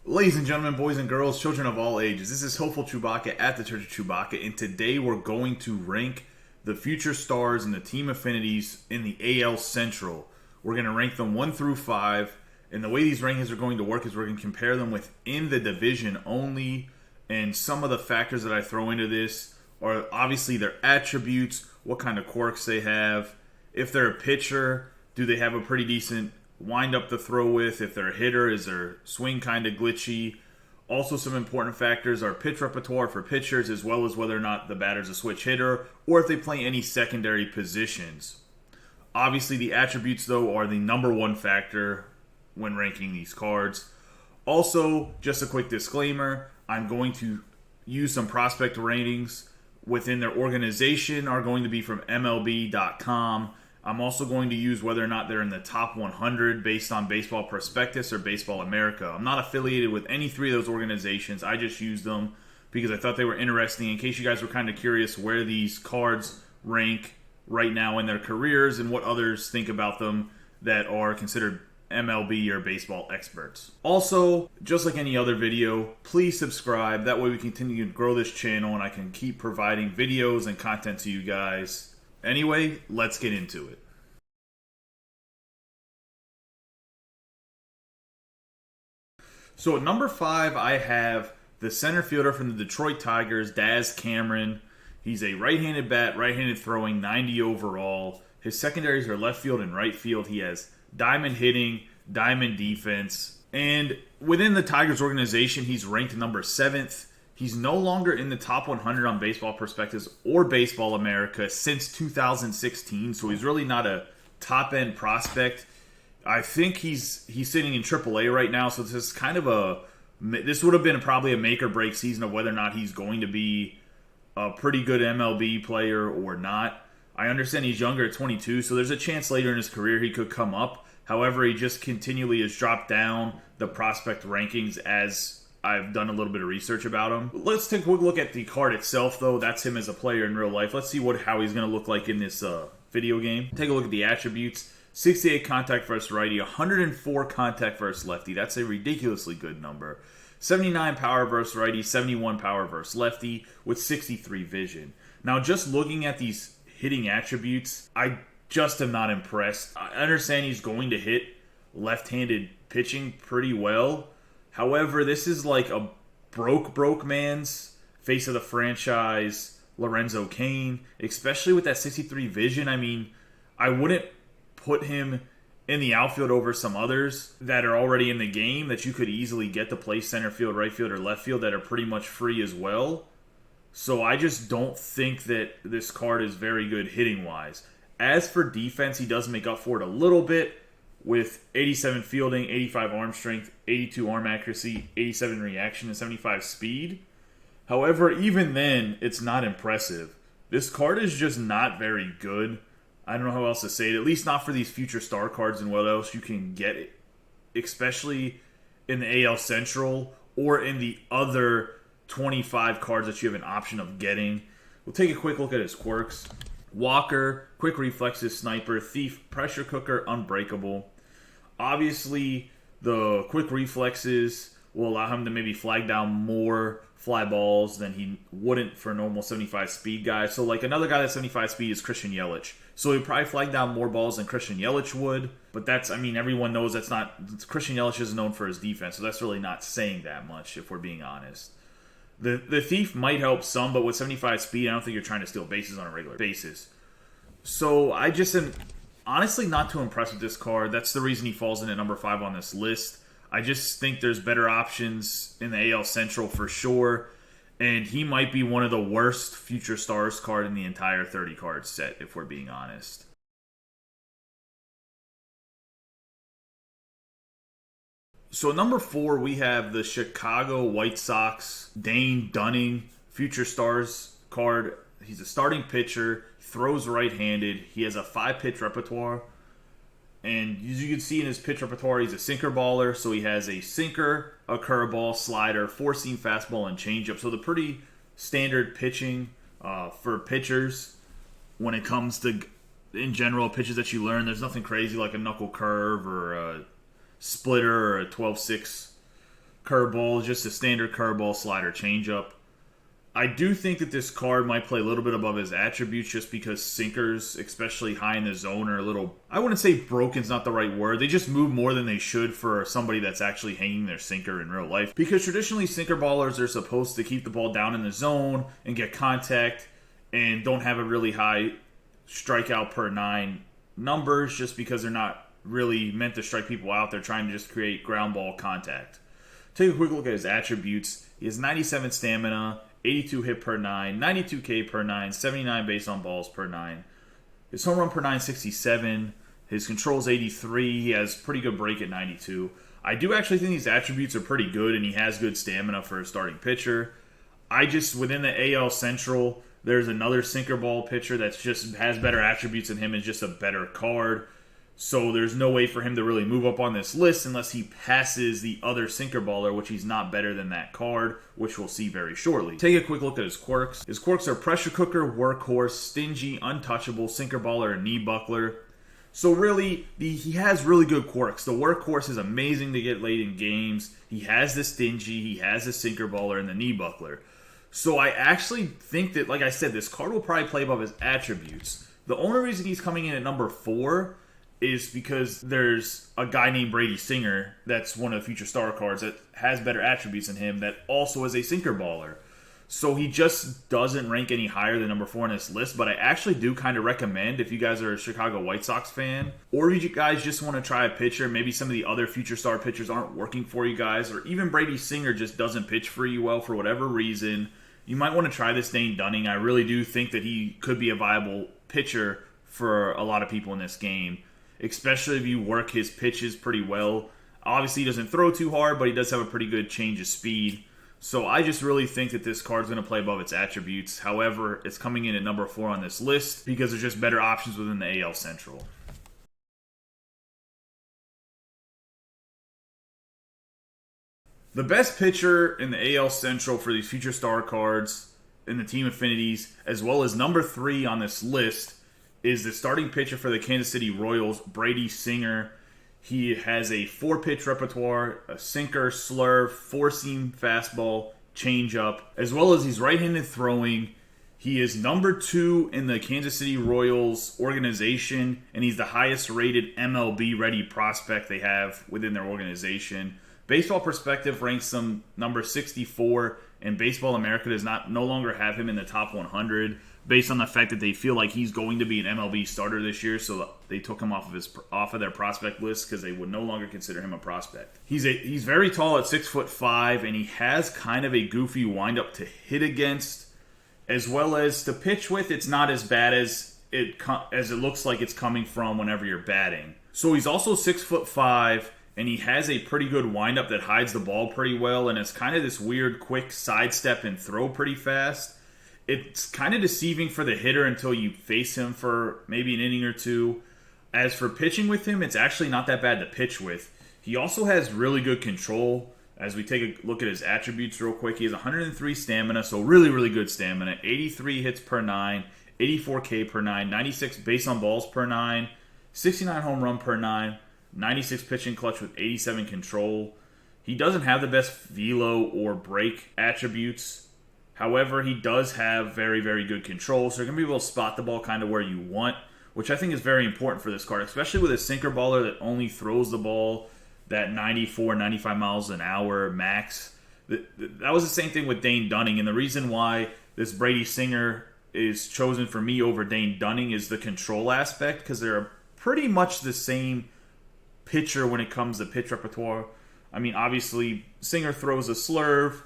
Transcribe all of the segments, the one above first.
Ladies and gentlemen, boys and girls, children of all ages, this is Hopeful Chewbacca at the Church of Chewbacca, and today we're going to rank the future stars and the team affinities in the AL Central. We're going to rank them 1 through 5, and the way these rankings are going to work is we're going to compare them within the division only, and some of the factors that I throw into this are obviously their attributes, what kind of quirks they have, if they're a pitcher, do they have a pretty decent wind up to throw with? If they're a hitter, is their swing kind of glitchy? Also, some important factors are pitch repertoire for pitchers, as well as whether or not the batter's a switch hitter, or if they play any secondary positions. Obviously, the attributes, though, are the number one factor when ranking these cards. Also, just a quick disclaimer, I'm going to use some prospect ratings within their organization are going to be from MLB.com. I'm also going to use whether or not they're in the top 100 based on Baseball Prospectus or Baseball America. I'm not affiliated with any three of those organizations. I just used them because I thought they were interesting. In case you guys were kind of curious where these cards rank right now in their careers and what others think about them that are considered MLB or baseball experts. Also, just like any other video, please subscribe. That way we continue to grow this channel and I can keep providing videos and content to you guys. Anyway, let's get into it. So at number 5, I have the center fielder from the Detroit Tigers, Daz Cameron. He's a right-handed bat, right-handed throwing, 90 overall. His secondaries are left field and right field. He has diamond hitting, diamond defense. And within the Tigers organization, he's ranked number 7th. He's no longer in the top 100 on Baseball Prospectus or Baseball America since 2016, so he's really not a top-end prospect. I think he's sitting in AAA right now, so this is kind of this would have been probably a make-or-break season of whether or not he's going to be a pretty good MLB player or not. I understand he's younger at 22, so there's a chance later in his career he could come up. However, he just continually has dropped down the prospect rankings as I've done a little bit of research about him. Let's take a quick look at the card itself, though. That's him as a player in real life. Let's see how he's going to look like in this video game. Take a look at the attributes. 68 contact versus righty, 104 contact versus lefty. That's a ridiculously good number. 79 power versus righty, 71 power versus lefty, with 63 vision. Now, just looking at these hitting attributes, I just am not impressed. I understand he's going to hit left-handed pitching pretty well. However, this is like a broke man's face of the franchise, Lorenzo Cain, especially with that 63 vision. I mean, I wouldn't put him in the outfield over some others that are already in the game that you could easily get to play center field, right field, or left field that are pretty much free as well. So I just don't think that this card is very good hitting-wise. As for defense, he does make up for it a little bit with 87 fielding, 85 arm strength, 82 arm accuracy, 87 reaction, and 75 speed. However, even then, it's not impressive. This card is just not very good. I don't know how else to say it, at least not for these future star cards and what else you can get, especially in the AL Central or in the other 25 cards that you have an option of getting. We'll take a quick look at his quirks. Walker, quick reflexes, sniper, thief, pressure cooker, unbreakable. Obviously, the quick reflexes will allow him to maybe flag down more fly balls than he wouldn't for a normal 75 speed guy. So, like, another guy that's 75 speed is Christian Yelich. So he'd probably flag down more balls than Christian Yelich would. But that's, I mean, everyone knows that's not, Christian Yelich is known for his defense. So that's really not saying that much, if we're being honest. The thief might help some, but with 75 speed, I don't think you're trying to steal bases on a regular basis. So I just am honestly not too impressed with this card. That's the reason he falls in at number 5 on this list. I just think there's better options in the AL Central for sure. And he might be one of the worst future stars card in the entire 30 card set, if we're being honest. So number 4, we have the Chicago White Sox, Dayne Dunning, Future Stars card. He's a starting pitcher, throws right-handed. He has a 5-pitch repertoire. And as you can see in his pitch repertoire, he's a sinker baller. So he has a sinker, a curveball, slider, 4-seam fastball, and changeup. So the pretty standard pitching for pitchers when it comes to, in general, pitches that you learn. There's nothing crazy like a knuckle curve or a splitter or a 12-6 curveball, just a standard curveball, slider, changeup. I do think that this card might play a little bit above his attributes just because sinkers, especially high in the zone, are a little, I wouldn't say broken's not the right word. They just move more than they should for somebody that's actually hanging their sinker in real life. Because traditionally, sinker ballers are supposed to keep the ball down in the zone and get contact and don't have a really high strikeout per 9 numbers just because they're not really meant to strike people out. They're trying to just create ground ball contact. Take a quick look at his attributes. He has 97 stamina, 82 hit per 9, 92 K per 9, 79 base on balls per 9. His home run per 9, 67. His control's 83. He has pretty good break at 92. I do actually think these attributes are pretty good, and he has good stamina for a starting pitcher. Within the AL Central, there's another sinker ball pitcher that just has better attributes than him and just a better card. So there's no way for him to really move up on this list unless he passes the other sinker baller, which he's not better than that card, which we'll see very shortly. Take a quick look at his quirks. His quirks are pressure cooker, workhorse, stingy, untouchable, sinker baller, and knee buckler. So really, he has really good quirks. The workhorse is amazing to get late in games. He has the stingy, he has the sinker baller, and the knee buckler. So I actually think that, like I said, this card will probably play above his attributes. The only reason he's coming in at number 4 is because there's a guy named Brady Singer that's one of the future star cards that has better attributes than him that also is a sinker baller. So he just doesn't rank any higher than number 4 on this list, but I actually do kind of recommend if you guys are a Chicago White Sox fan, or if you guys just want to try a pitcher, maybe some of the other future star pitchers aren't working for you guys, or even Brady Singer just doesn't pitch for you well for whatever reason, you might want to try this Dayne Dunning. I really do think that he could be a viable pitcher for a lot of people in this game, especially if you work his pitches pretty well. Obviously, he doesn't throw too hard, but he does have a pretty good change of speed. So I just really think that this card's going to play above its attributes. However, it's coming in at number 4 on this list because there's just better options within the AL Central. The best pitcher in the AL Central for these future star cards in the team affinities, as well as number 3 on this list, is the starting pitcher for the Kansas City Royals, Brady Singer. He has a 4-pitch repertoire, a sinker, slurve, 4-seam fastball, changeup, as well as he's right-handed throwing. He is number 2 in the Kansas City Royals organization, and he's the highest rated MLB-ready prospect they have within their organization. Baseball Perspective ranks him number 64, and Baseball America does no longer have him in the top 100 based on the fact that they feel like he's going to be an MLB starter this year, so they took him off of their prospect list because they would no longer consider him a prospect. He's very tall at 6'5", and he has kind of a goofy windup to hit against, as well as to pitch with. It's not as bad as it looks like it's coming from whenever you're batting. So he's also 6'5", and he has a pretty good windup that hides the ball pretty well, and it's kind of this weird quick sidestep and throw pretty fast. It's kind of deceiving for the hitter until you face him for maybe an inning or two. As for pitching with him, it's actually not that bad to pitch with. He also has really good control. As we take a look at his attributes real quick, he has 103 stamina, so really, really good stamina. 83 hits per 9, 84 K per 9, 96 base on balls per 9, 69 home run per 9, 96 pitching clutch with 87 control. He doesn't have the best velo or break attributes. However, he does have very, very good control, so you're going to be able to spot the ball kind of where you want, which I think is very important for this card, especially with a sinker baller that only throws the ball that 94, 95 miles an hour max. That was the same thing with Dayne Dunning, and the reason why this Brady Singer is chosen for me over Dayne Dunning is the control aspect, because they're pretty much the same pitcher when it comes to pitch repertoire. I mean, obviously, Singer throws a slurve,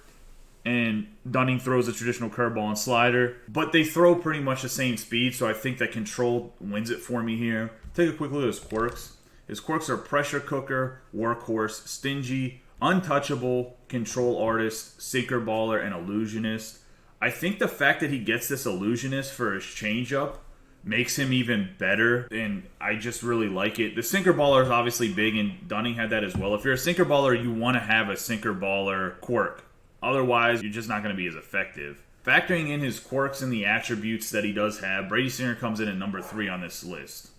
and Dunning throws a traditional curveball and slider, but they throw pretty much the same speed, so I think that control wins it for me here. Take a quick look at his quirks. His quirks are pressure cooker, workhorse, stingy, untouchable, control artist, sinker baller, and illusionist. I think the fact that he gets this illusionist for his changeup makes him even better, and I just really like it. The sinker baller is obviously big, and Dunning had that as well. If you're a sinker baller, you want to have a sinker baller quirk. Otherwise, you're just not going to be as effective. Factoring in his quirks and the attributes that he does have, Brady Singer comes in at number 3 on this list.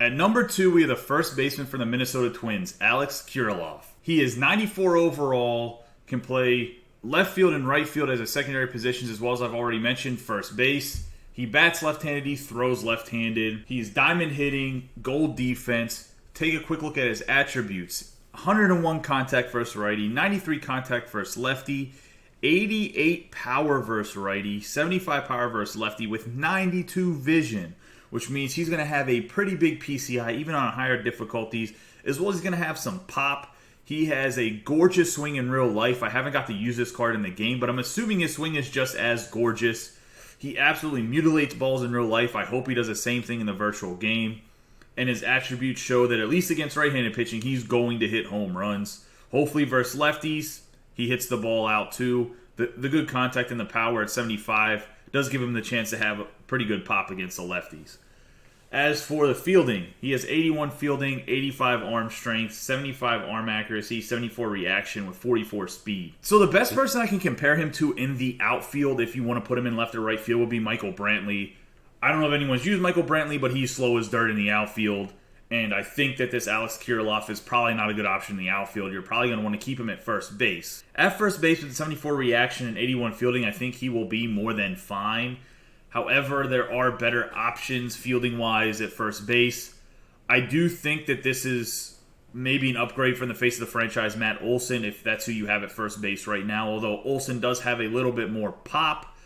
At number 2, we have the first baseman for the Minnesota Twins, Alex Purelove. He is 94 overall, can play left field and right field as his secondary positions, as well as I've already mentioned, first base. He bats left-handed, he throws left-handed. He's diamond hitting, gold defense. Take a quick look at his attributes. 101 contact versus righty, 93 contact versus lefty, 88 power versus righty, 75 power versus lefty with 92 vision, which means he's going to have a pretty big PCI, even on higher difficulties, as well as he's going to have some pop. He has a gorgeous swing in real life. I haven't got to use this card in the game, but I'm assuming his swing is just as gorgeous. He absolutely mutilates balls in real life. I hope he does the same thing in the virtual game. And his attributes show that at least against right-handed pitching, he's going to hit home runs. Hopefully versus lefties, he hits the ball out too. The good contact and the power at 75 does give him the chance to have a pretty good pop against the lefties. As for the fielding, he has 81 fielding, 85 arm strength, 75 arm accuracy, 74 reaction with 44 speed. So the best person I can compare him to in the outfield, if you want to put him in left or right field, would be Michael Brantley. I don't know if anyone's used Michael Brantley, but he's slow as dirt in the outfield. And I think that this Alex Purelove is probably not a good option in the outfield. You're probably going to want to keep him at first base. At first base with 74 reaction and 81 fielding, I think he will be more than fine. However, there are better options fielding-wise at first base. I do think that this is maybe an upgrade from the face of the franchise, Matt Olson, if that's who you have at first base right now. Although Olson does have a little bit more pop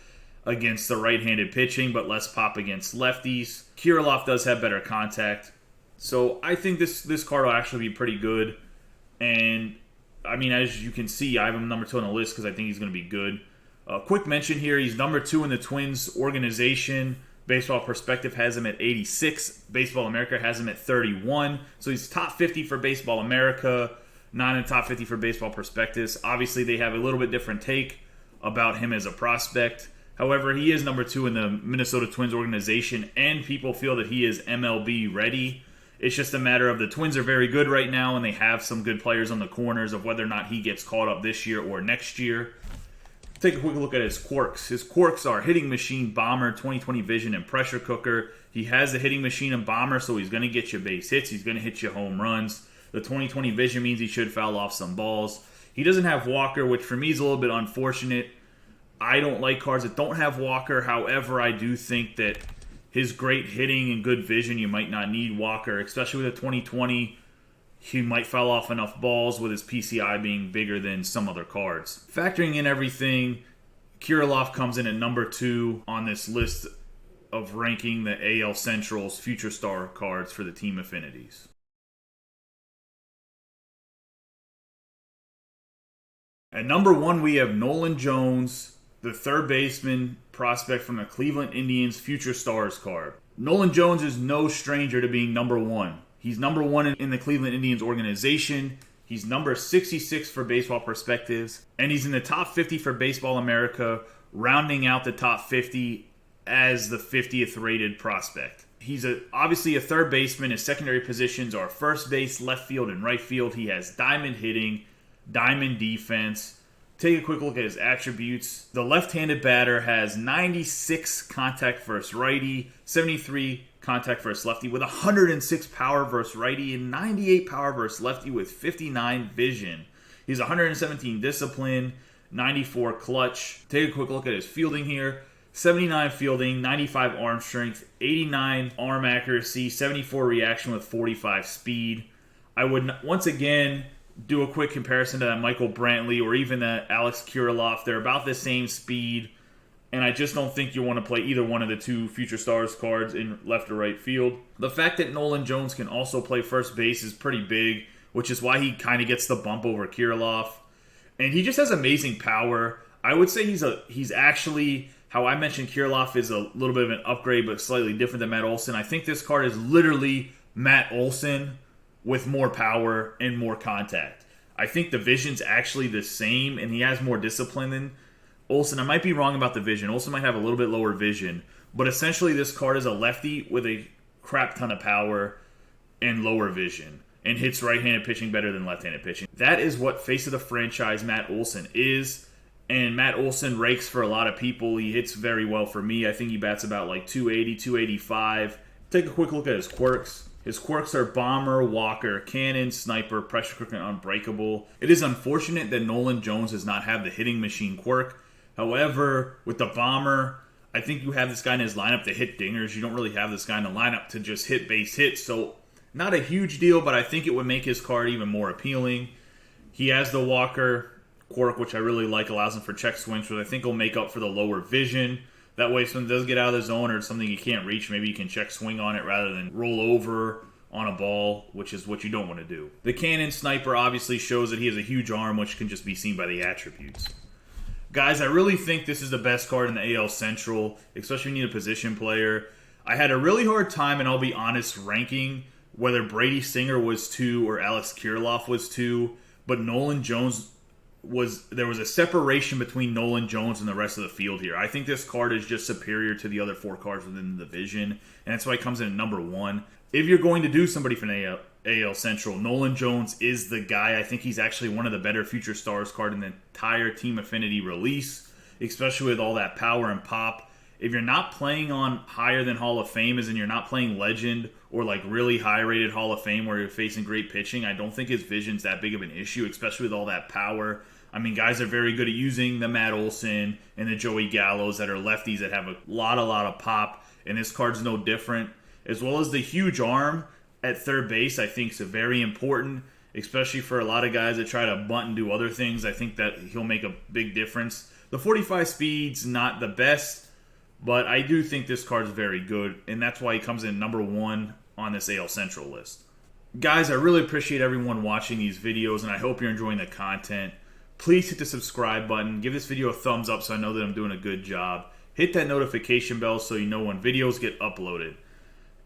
against the right-handed pitching, but less pop against lefties. Purelove does have better contact. So I think this card will actually be pretty good. And, I mean, as you can see, I have him number 2 on the list because I think he's going to be good. Quick mention here, he's number 2 in the Twins organization. Baseball Perspective has him at 86. Baseball America has him at 31. So he's top 50 for Baseball America, not in top 50 for Baseball Perspectives. Obviously, they have a little bit different take about him as a prospect. However, he is number 2 in the Minnesota Twins organization, and people feel that he is MLB ready. It's just a matter of the Twins are very good right now, and they have some good players on the corners of whether or not he gets called up this year or next year. Take a quick look at his quirks. His quirks are hitting machine, bomber, 20/20 vision, and pressure cooker. He has the hitting machine and bomber, so he's going to get you base hits. He's going to hit you home runs. The 20/20 vision means he should foul off some balls. He doesn't have Walker, which for me is a little bit unfortunate. I don't like cards that don't have Walker. However, I do think that his great hitting and good vision, you might not need Walker, especially with a 20/20. He might foul off enough balls with his PCI being bigger than some other cards. Factoring in everything, Purelove comes in at number 2 on this list of ranking the AL Central's future star cards for the team affinities. At number 1, we have Nolan Jones, the third baseman prospect from the Cleveland Indians future stars card. Nolan Jones is no stranger to being number 1. He's number 1 in the Cleveland Indians organization. He's number 66 for Baseball Perspectives. And he's in the top 50 for Baseball America, rounding out the top 50 as the 50th rated prospect. He's obviously a third baseman. His secondary positions are first base, left field, and right field. He has diamond hitting, diamond defense. Take a quick look at his attributes. The left-handed batter has 96 contact versus righty, 73 contact versus lefty, with 106 power versus righty and 98 power versus lefty with 59 vision. He's 117 discipline, 94 clutch. Take a quick look at his fielding here. 79 fielding, 95 arm strength, 89 arm accuracy, 74 reaction with 45 speed. I would, once again, do a quick comparison to that Michael Brantley or even that Alex Purelove. They're about the same speed, and I just don't think you want to play either one of the 2 future stars cards in left or right field. The fact that Nolan Jones can also play first base is pretty big, which is why he kind of gets the bump over Purelove. And he just has amazing power. I would say he's actually, how I mentioned Purelove is a little bit of an upgrade, but slightly different than Matt Olson. I think this card is literally Matt Olson with more power and more contact. I think the vision's actually the same, and he has more discipline than Olson. I might be wrong about the vision. Olson might have a little bit lower vision, but essentially this card is a lefty with a crap ton of power and lower vision, and hits right-handed pitching better than left-handed pitching. That is what face of the franchise Matt Olson is, and Matt Olson rakes for a lot of people. He hits very well for me. I think he bats about like 280, 285. Take a quick look at his quirks. His quirks are Bomber, Walker, Cannon, Sniper, Pressure Cooker, and Unbreakable. It is unfortunate that Nolan Jones does not have the Hitting Machine quirk. However, with the Bomber, I think you have this guy in his lineup to hit dingers. You don't really have this guy in the lineup to just hit base hits. So, not a huge deal, but I think it would make his card even more appealing. He has the Walker quirk, which I really like, allows him for check swings, which I think will make up for the lower vision. That way, if something does get out of the zone or something you can't reach, maybe you can check swing on it rather than roll over on a ball, which is what you don't want to do. The Cannon Sniper obviously shows that he has a huge arm, which can just be seen by the attributes. Guys, I really think this is the best card in the AL Central, especially when you need a position player. I had a really hard time, and I'll be honest, ranking whether Brady Singer was 2 or Alex Purelove was 2, but Nolan Jones there was a separation between Nolan Jones and the rest of the field here. I think this card is just superior to the other 4 cards within the division, and that's why it comes in at number 1. If you're going to do somebody from AL Central, Nolan Jones is the guy. I think he's actually one of the better Future Stars card in the entire Team Affinity release, especially with all that power and pop. If you're not playing on higher than Hall of Fame, as in you're not playing Legend or like really high-rated Hall of Fame where you're facing great pitching, I don't think his vision's that big of an issue, especially with all that power. I mean, guys are very good at using the Matt Olson and the Joey Gallos that are lefties that have a lot of pop, and this card's no different. As well as the huge arm at third base, I think is very important, especially for a lot of guys that try to bunt and do other things. I think that he'll make a big difference. The 45 speed's not the best, but I do think this card is very good, and that's why he comes in number 1 on this AL Central list. Guys, I really appreciate everyone watching these videos, and I hope you're enjoying the content. Please hit the subscribe button. Give this video a thumbs up so I know that I'm doing a good job. Hit that notification bell so you know when videos get uploaded.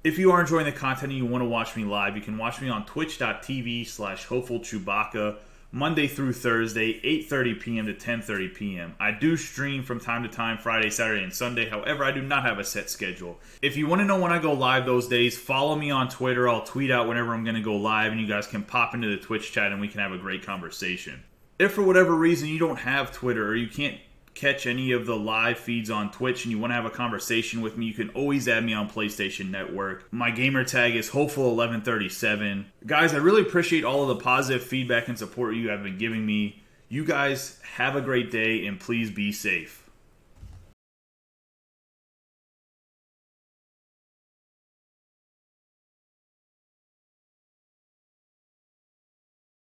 If you are enjoying the content and you want to watch me live, you can watch me on twitch.tv/HopefulChewbacca Monday through Thursday, 8:30 p.m. to 10:30 p.m. I do stream from time to time Friday, Saturday, and Sunday. However, I do not have a set schedule. If you want to know when I go live those days, follow me on Twitter. I'll tweet out whenever I'm going to go live, and you guys can pop into the Twitch chat and we can have a great conversation. If for whatever reason you don't have Twitter or you can't catch any of the live feeds on Twitch and you want to have a conversation with me, you can always add me on PlayStation Network. My gamer tag is Hopeful1137. Guys, I really appreciate all of the positive feedback and support you have been giving me. You guys have a great day and please be safe.